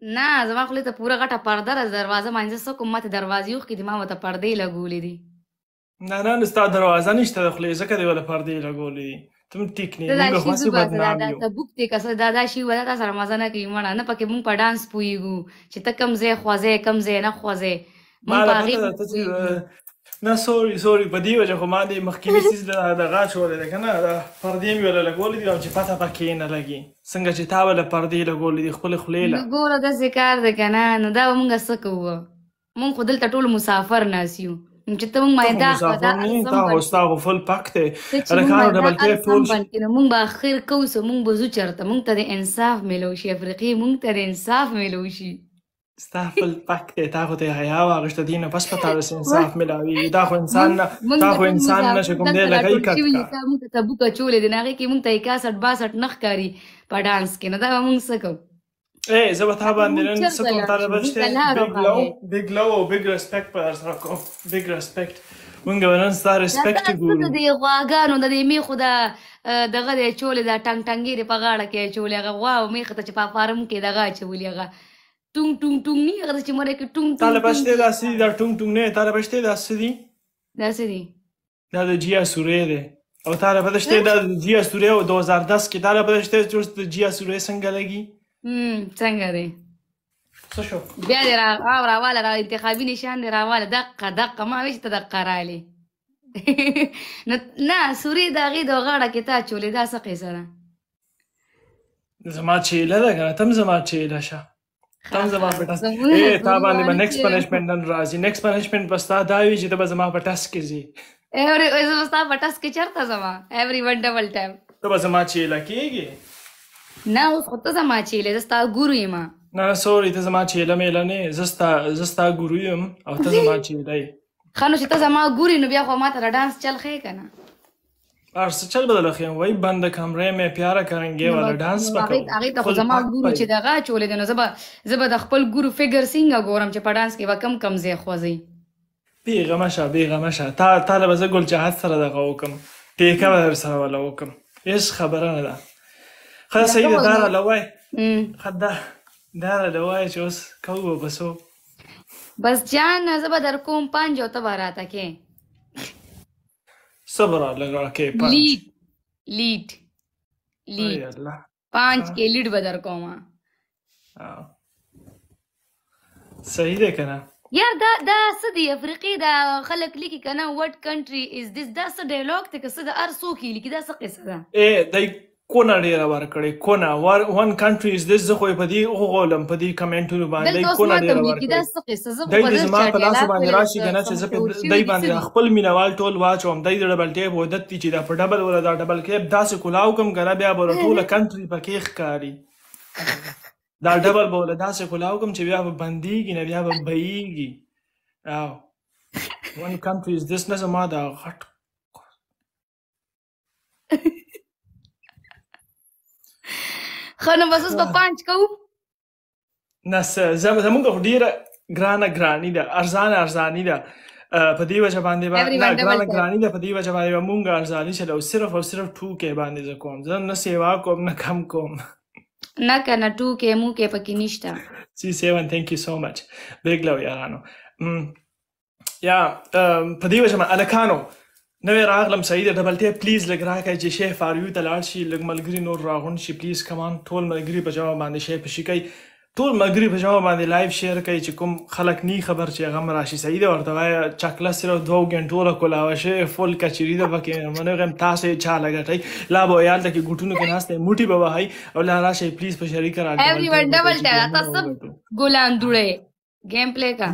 نه زما خولې ته پوره غټه پرده راځي دروازه باندې زه څه کوم ماته دروازې اوښکې دي ما ورته پردې لګولې دي نه ستا دروازه نشته د خولې ځکه دې ولا پردې لګولې دي ته هم ټیک نه ته یې دا موږ شي خاصې وباسه دا بدنام دا یو تبوک دی که څه دا شي ودا تا سره مزه نه کوي مړه نه پکې مونږ په ډانس پوهېږو چې ته کوم ځای خوځې کوم ځای نه خوځې مونږ ما په له هغې پته ده باندې ته پوهېږو چې نه سوري په دې وجه خو ما دې مخکیني څیز دغه اچولی دی که نه دا پردې مې ولا لګولې دي او چې پته پکې نه لګي څنګه چې تا ولا پردې لګولې دي خپلې خولې نو له ګوره داسې کار دی که نه نو دا به مونږ څه کوو مونږ خو دلته ټول مسافر ناست یو چې ته مونږ ته باندې خو دا مسافر نه یې سم تا خو بند ستا خو فل پک دی ته چې مونږ هلکانو باندې دا ډبل ټیپ سم ټول بند کړي نو مونږ به اخر کوو څه مونږ به ځو چېرته مونږ ته د انصاف میلو شي افریقې مونږ ته د انصاف میلو شي ستا فل پک دی تا خو ته یې حیا واغېسته دې نه پس په تا داسې انصاف میلاوېږي دا خو انسان نه مونږ تا د خو ټول انسان نه چې مسافر کوم دی دلته لګی راټول کټ شوي کا دي تا مونږ ته تبوک اچولې دي نو هغې کې مونږ ته 61 62 نه ښکاري په ډانس کې نو دا به مونږ څه کوو ای زه به تا باندې مونږ نن څه چېرته کوم لاړ تا شو له بل مونږ شته ته لاره بګ لو او بګ ریسپیکټ په در سره کوم بګ ریسپیکټ مونږ به نن ستا دا ریسپیکټ څه د ګورو دې غواګانو د دې میخو د دغه دی اچولې دا ټنګ ټنګېرې په غاړه کې اچولې هغه غوا او میخه ته چې په فارم کې دغه اچولي هغه ټونګ ټونګ ټونګ نی هغه چې مړی کې ټونګ تا ټونګ له ټونګ بشته داسې دي دا ټونګ ټونګ نه تا له بشته داسې دي داسې دي دا د جیا سوری دی او تا له پته شته دا د جیا سوری او 2010 کې تا له پته شته چې د جیا سوری څنګه لګي څنګه دی څه شو بیا دې راواله را انتخابي نشان دې راواله دقه ما ویش ته دقه رالی نه سوري د هغې د غاړه کې تا اچولې دا څه قیصه ده زما چیله ده که نه تم زما چیله شه تم زما په ټس تا باندې به نیکسټ پنشمنټ نن راځي نیکسټ پنشمنټ به ستا دا وي چې ته به زما په ټس کې ځي زه به ستا په ټس کې چېرته ځمه ایوری ون ډبل ټایم ته به زما چیله کېږي نه اوس خو ته زما چیلې زه ستا ګورو یم نه سوري ته زما چیله میله نه زه ستا ګورو یم او ته زما چیله یې ښه نو چې ته زما ګورې نو بیا خو ما ته د ډانس چل ښیې که نه और चल बदल रखे वही बंद कमरे में प्यारा करेंगे वाला डांस هغې ته خو زما ګورو چې دغه اچولې دی نو زه به د خپل ګورو فګر څنګه ګورم چې په ډانس کې به کم ځای خوځئ بیغمه شه تا له به زه ګل جهاد سره دغه وکړم ټیکه به در سره وله وکړم هېڅ خبره نه ده ښه صحیح ده دا راله وایه ښه دا راله وایه چې اوس کوو به بسو بس جان زه به در کوم 5 او ته به راته کې صبر لګ راکې لیډ الله 5 کې لیډ به در کوم صحیح ده که نه یار دا څه دی افریقې دا خلک لیکي که نه وټ کنټري از دیس دا څه ډایلاګ دی که څه د هر څوک یې لیکي دا څه قصه ده دی کونه ډېره ورکړې کونه ون کنټري از دیس زه خو یې په دې وغولم په دې کمنټونو باندې دی کونه ډېره ورکړې دی دې زما په لاسو باندې راشي که نه چې زه دی باندې خپل مینوال ټول واچوم دی د ډبل ټیپ عادت دي چې دا په ډبل ولا دا ډبل ټیپ داسې کلاو کړم که نه بیا به ټوله کنټري پکې ښکاري دا ډبل به ولا داسې کلاو کړم چې بیا به بندېږي نه بیا به بهیږي ون کنټري از دیس نه زما دا غټ ښه نو بس اوس به 5 کوو نه زمونږ خو ډېره ګرانې ده ارزاني ده په دې وجه باندې نه ګرانې ده په دې وجه باندې به مونږ ارزاني چلو صرف او صرف 2 کې باندې زه کوم زه نه سیوا کوم نه کم کوم نه که نه 2 کې مو کې پکې نشته C7 thank you so much big love یارانو یا په دې وجه باندې الکانو نوې راغلم صحیح ده ډبل ټیپ پلیز لږ راکړئ چې شی فاریو ته لاړ شي لږ ملګري نور راغونډ شي پلیز کمان ټول ملګري په جواب باندې شی پشي کوي ټول ملګري په جواب باندې لایو شیر کوي چې کوم خلک نی خبر چې هغه هم راشي صحیح ده ورته وایه چکله صرف 2 غنټو له کولاوه شوې فل کچري ده پکې منو غم تاسې چا لګټئ لا به یاد ده کې ګوټونو کې ناست دی موټي به وهئ او لا راشئ پلیز په شریکه را everyone double tap تاسو ګلان دوړې گیم پلی کا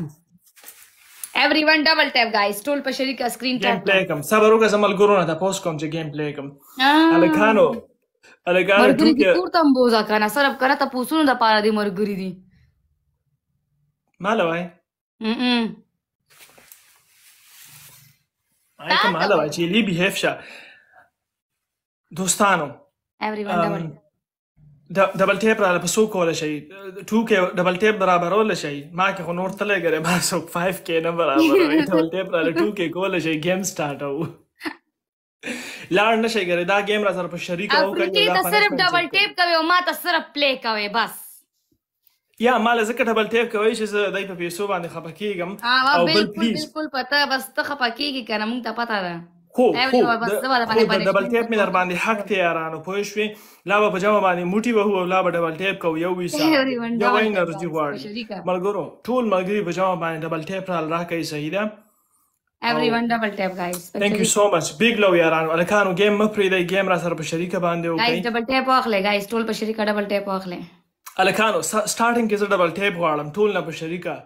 everyone double tap guys ټول په شریکه سکرین ټاپ پلی کوم صبر وکړه زه ملګرو نه تاسو کوم چې گیم پلی کوم الکانو مرګري دي کور ته بوزا کنه صرف کنه ته پوسونو د پاره دي مرګري دي مالا وای کوم مالا وای چې لی بیهیو شه دوستانو ډبل ټیپ را په سو کوله شي 2 کې ډبل ټیپ برابرول شي ما کې خو نور تلې غره ما سو 5 کې نه برابر ډبل ټیپ را 2 کې کوله شي گیم سٹارټ او لاړ نشي غره دا گیم را سره په شریک او کوي دا صرف ډبل ټیپ کوي او ما ته صرف پلی کوي بس یا مال ځکه ډبل ټیپ کوي چې زه دای په پیسو باندې خپه کېږم او بل بالکل پلیز بالکل پته بس ته خپه کېږي که نه مونږ ته پته ده خو بس زه به خو د ډبل ټیپ مې در باندې حق دی یارانو پوه شوې لا به په جمع باندې موټي وهو او لا به ډبل ټیپ کوو یو ویسا یو انرژي غواړي ملګرو ټول ملګري په جمع باندې ډبل ټیپ راکوي صحیح ده everyone double tap guys thank you so much big love یارانو الکانو گیم مه پرېږدئ گیم را سره په شریکه باندې وکړئ guys double tap واخلئ guys ټول په شریکه double tap واخلئ الکانو سټارټینګ کې زه ډبل ټیپ غواړم ټول نه په شریکه